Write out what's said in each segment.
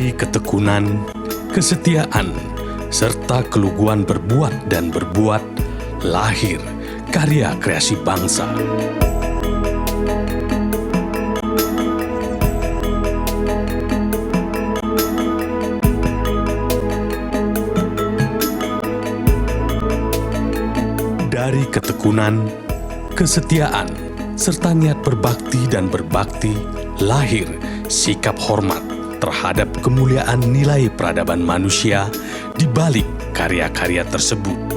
Dari ketekunan, kesetiaan, serta keluguan berbuat dan berbuat, lahir karya kreasi bangsa. Dari ketekunan, kesetiaan, serta niat berbakti dan berbakti, lahir sikap hormat terhadap kemuliaan nilai peradaban manusia di balik karya-karya tersebut.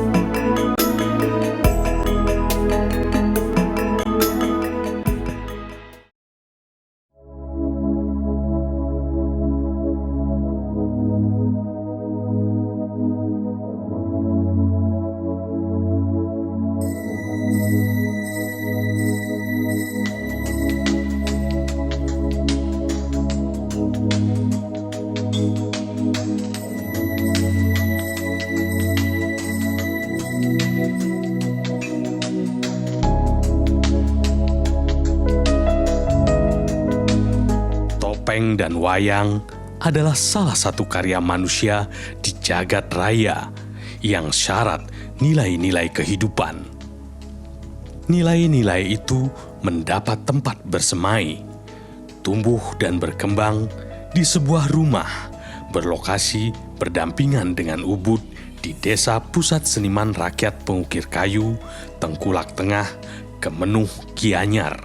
Topeng dan wayang adalah salah satu karya manusia di jagat raya yang syarat nilai-nilai kehidupan. Nilai-nilai itu mendapat tempat bersemai, tumbuh dan berkembang di sebuah rumah berlokasi berdampingan dengan Ubud di Desa Pusat Seniman Rakyat Pengukir Kayu, Tengkulak Tengah, Kemenuh, Gianyar.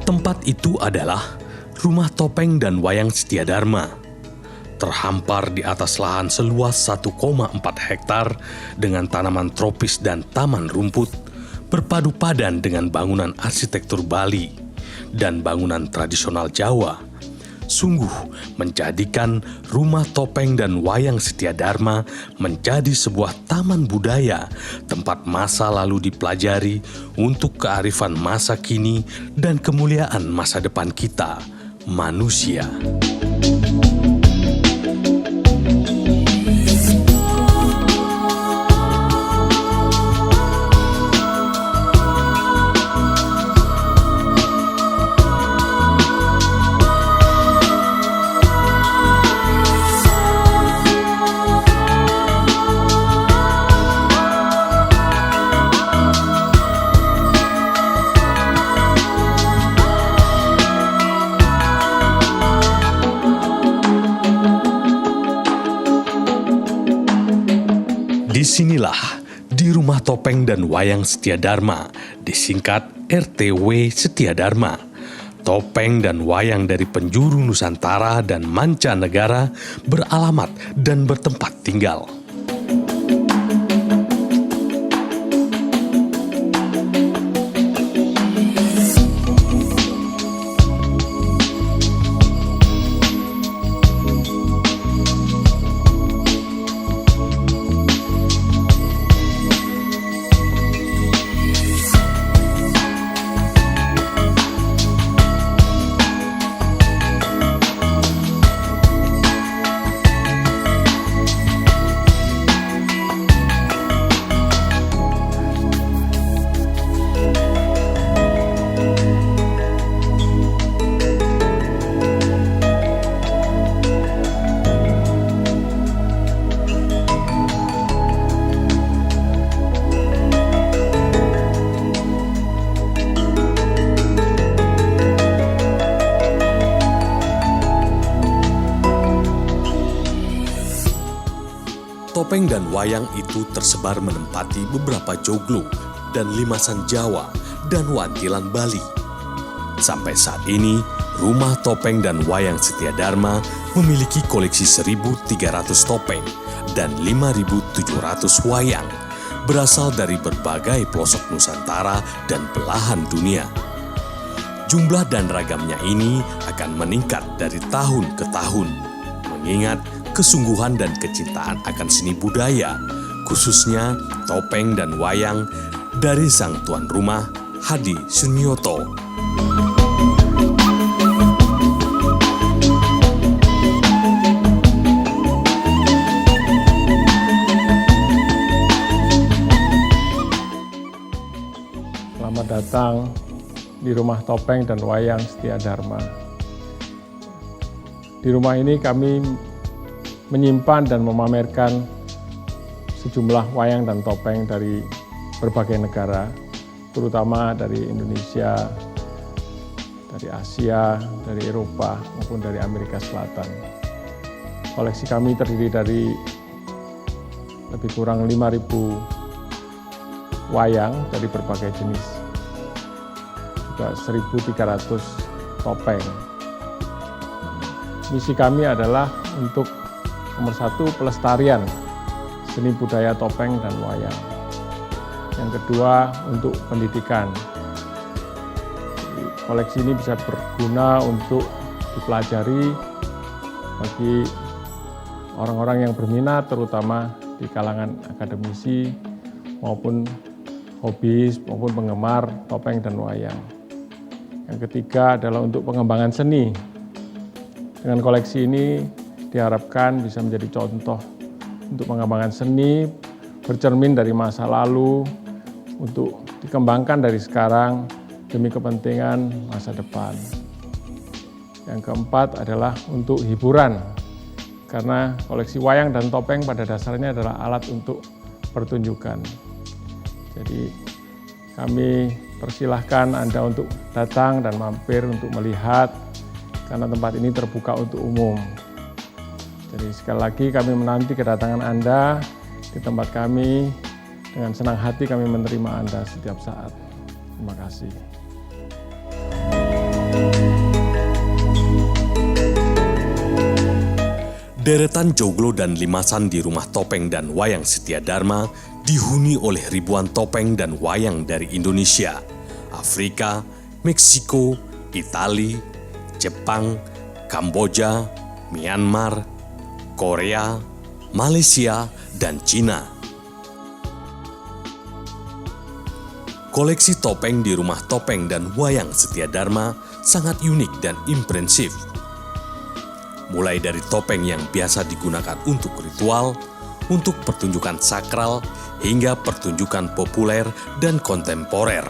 Tempat itu adalah Rumah Topeng dan Wayang Setiadharma, terhampar di atas lahan seluas 1,4 hektar dengan tanaman tropis dan taman rumput, berpadu padan dengan bangunan arsitektur Bali dan bangunan tradisional Jawa. Sungguh menjadikan Rumah Topeng dan Wayang Setiadharma menjadi sebuah taman budaya, tempat masa lalu dipelajari untuk kearifan masa kini dan kemuliaan masa depan kita, manusia. Disinilah, di Rumah Topeng dan Wayang Setiadharma, disingkat RTW Setiadharma, topeng dan wayang dari penjuru Nusantara dan mancanegara beralamat dan bertempat tinggal. Topeng dan wayang itu tersebar menempati beberapa joglo dan limasan Jawa dan wantilan Bali. Sampai saat ini, Rumah Topeng dan Wayang Setiadharma memiliki koleksi 1.300 topeng dan 5.700 wayang, berasal dari berbagai pelosok Nusantara dan belahan dunia. Jumlah dan ragamnya ini akan meningkat dari tahun ke tahun, mengingat kesungguhan dan kecintaan akan seni budaya, khususnya topeng dan wayang dari sang tuan rumah, Hadi Sunyoto. datang di Rumah Topeng dan Wayang Setia Dharma. Di rumah ini kami menyimpan dan memamerkan sejumlah wayang dan topeng dari berbagai negara, terutama dari Indonesia, dari Asia, dari Eropa, maupun dari Amerika Selatan. Koleksi kami terdiri dari lebih kurang 5.000 wayang dari berbagai jenis, juga 1.300 topeng. Misi kami adalah untuk nomor satu, pelestarian seni budaya topeng dan wayang. Yang kedua, untuk pendidikan. Koleksi ini bisa berguna untuk dipelajari bagi orang-orang yang berminat, terutama di kalangan akademisi maupun hobis maupun penggemar topeng dan wayang. Yang ketiga adalah untuk pengembangan seni. Dengan koleksi ini diharapkan bisa menjadi contoh untuk pengembangan seni, bercermin dari masa lalu untuk dikembangkan dari sekarang demi kepentingan masa depan. Yang keempat adalah untuk hiburan, karena koleksi wayang dan topeng pada dasarnya adalah alat untuk pertunjukan. Jadi kami persilahkan Anda untuk datang dan mampir untuk melihat, karena tempat ini terbuka untuk umum. Jadi sekali lagi kami menanti kedatangan Anda di tempat kami. Dengan senang hati kami menerima Anda setiap saat. Terima kasih. Deretan joglo dan limasan di Rumah Topeng dan Wayang Setia Dharma dihuni oleh ribuan topeng dan wayang dari Indonesia, Afrika, Meksiko, Italia, Jepang, Kamboja, Myanmar, Korea, Malaysia, dan Cina. Koleksi topeng di Rumah Topeng dan Wayang Setia Dharma sangat unik dan impresif. Mulai dari topeng yang biasa digunakan untuk ritual, untuk pertunjukan sakral, hingga pertunjukan populer dan kontemporer.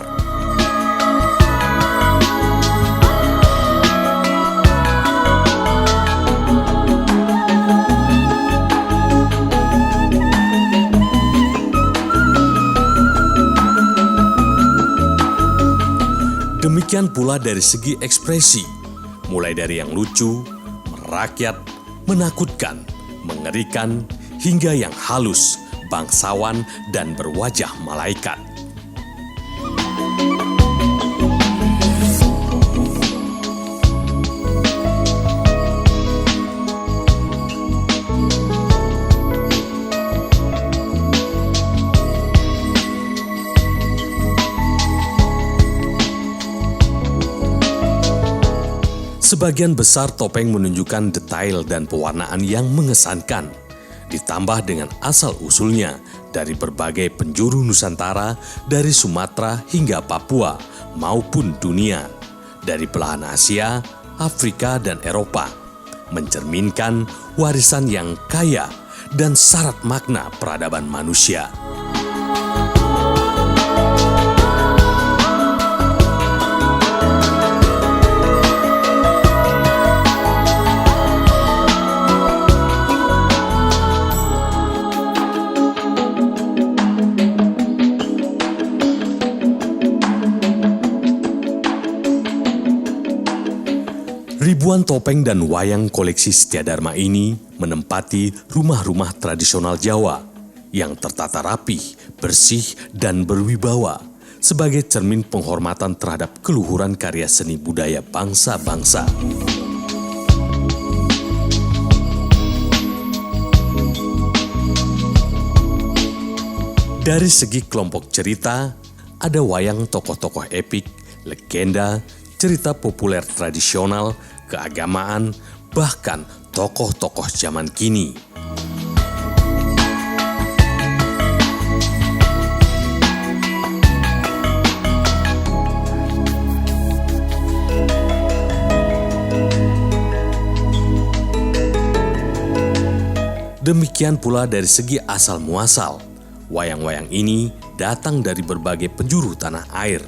Demikian pula dari segi ekspresi, mulai dari yang lucu, merakyat, menakutkan, mengerikan, hingga yang halus, bangsawan, dan berwajah malaikat. Sebagian besar topeng menunjukkan detail dan pewarnaan yang mengesankan, ditambah dengan asal-usulnya dari berbagai penjuru Nusantara, dari Sumatera hingga Papua maupun dunia, dari belahan Asia, Afrika, dan Eropa, mencerminkan warisan yang kaya dan syarat makna peradaban manusia. Ribuan topeng dan wayang koleksi Setia Dharma ini menempati rumah-rumah tradisional Jawa yang tertata rapih, bersih, dan berwibawa sebagai cermin penghormatan terhadap keluhuran karya seni budaya bangsa-bangsa. Dari segi kelompok cerita, ada wayang tokoh-tokoh epik, legenda, cerita populer tradisional, keagamaan, bahkan tokoh-tokoh zaman kini. Demikian pula dari segi asal-muasal, wayang-wayang ini datang dari berbagai penjuru tanah air,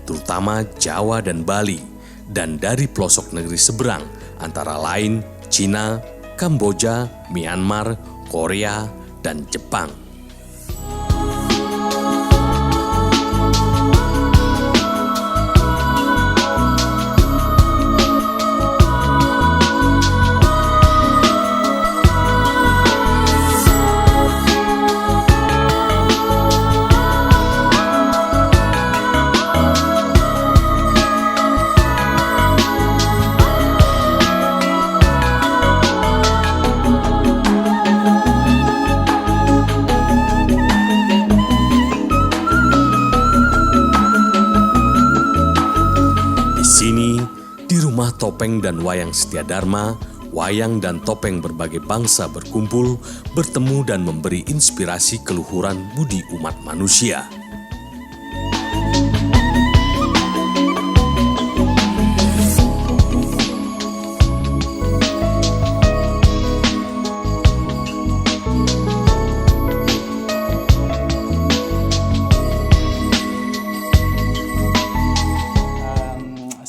terutama Jawa dan Bali, dan dari pelosok negeri seberang antara lain Cina, Kamboja, Myanmar, Korea, dan Jepang. Topeng dan Wayang Setiadharma, wayang dan topeng berbagai bangsa berkumpul, bertemu dan memberi inspirasi keluhuran budi umat manusia.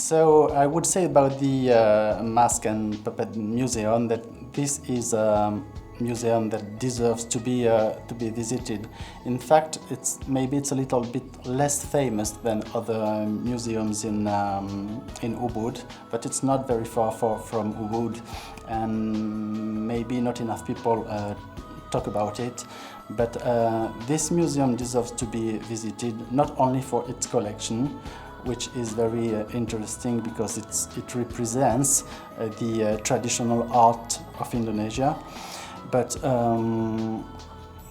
So I would say about the Mask and Puppet Museum that this is a museum that deserves to be visited. In fact, maybe it's a little bit less famous than other museums in Ubud, but it's not very far from Ubud, and maybe not enough people talk about it. But this museum deserves to be visited not only for its collection, which is very interesting because it represents the traditional art of Indonesia, but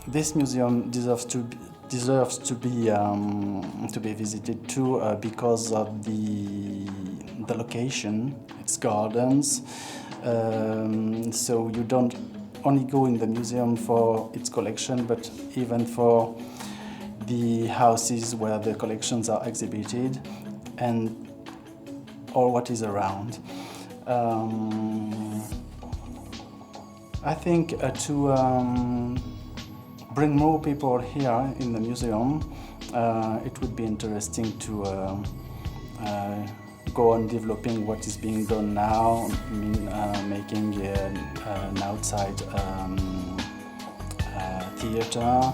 this museum deserves to be visited too because of the location, its gardens. So you don't only go in the museum for its collection, but even for the houses where the collections are exhibited and all what is around. I think to bring more people here in the museum, it would be interesting to go on developing what is being done now, making an outside theater,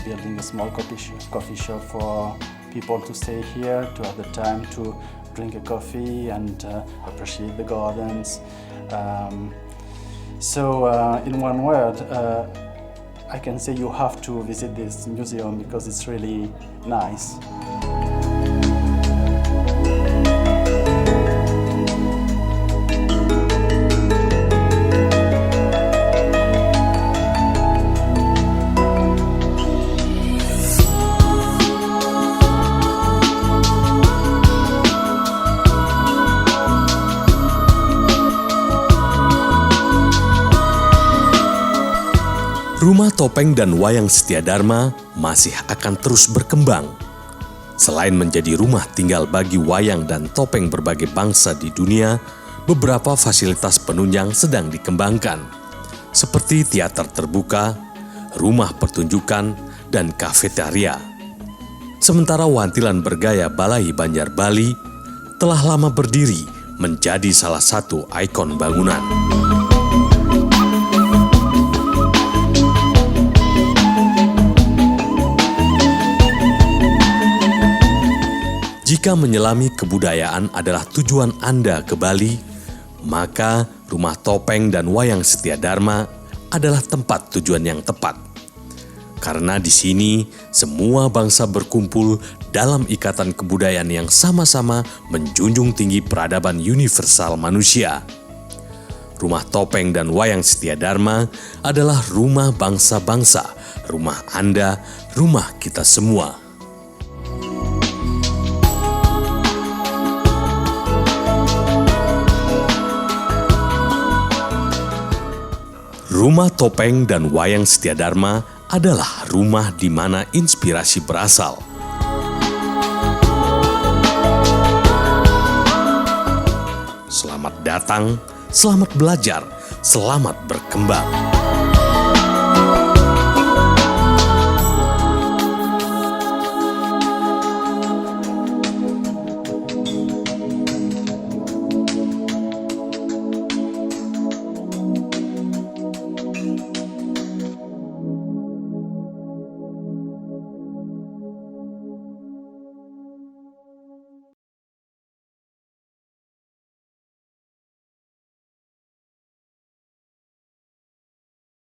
building a small coffee shop for people to stay here, to have the time to drink a coffee and appreciate the gardens. So in one word, I can say you have to visit this museum because it's really nice. Rumah Topeng dan Wayang Setiadharma masih akan terus berkembang. Selain menjadi rumah tinggal bagi wayang dan topeng berbagai bangsa di dunia, beberapa fasilitas penunjang sedang dikembangkan, seperti teater terbuka, rumah pertunjukan, dan kafetaria. Sementara wantilan bergaya Balai Banjar Bali telah lama berdiri menjadi salah satu ikon bangunan. Jika menyelami kebudayaan adalah tujuan Anda ke Bali, maka Rumah Topeng dan Wayang Setiadharma adalah tempat tujuan yang tepat. Karena di sini semua bangsa berkumpul dalam ikatan kebudayaan yang sama-sama menjunjung tinggi peradaban universal manusia. Rumah Topeng dan Wayang Setiadharma adalah rumah bangsa-bangsa, rumah Anda, rumah kita semua. Rumah Topeng dan Wayang Setiadharma adalah rumah di mana inspirasi berasal. Selamat datang, selamat belajar, selamat berkembang.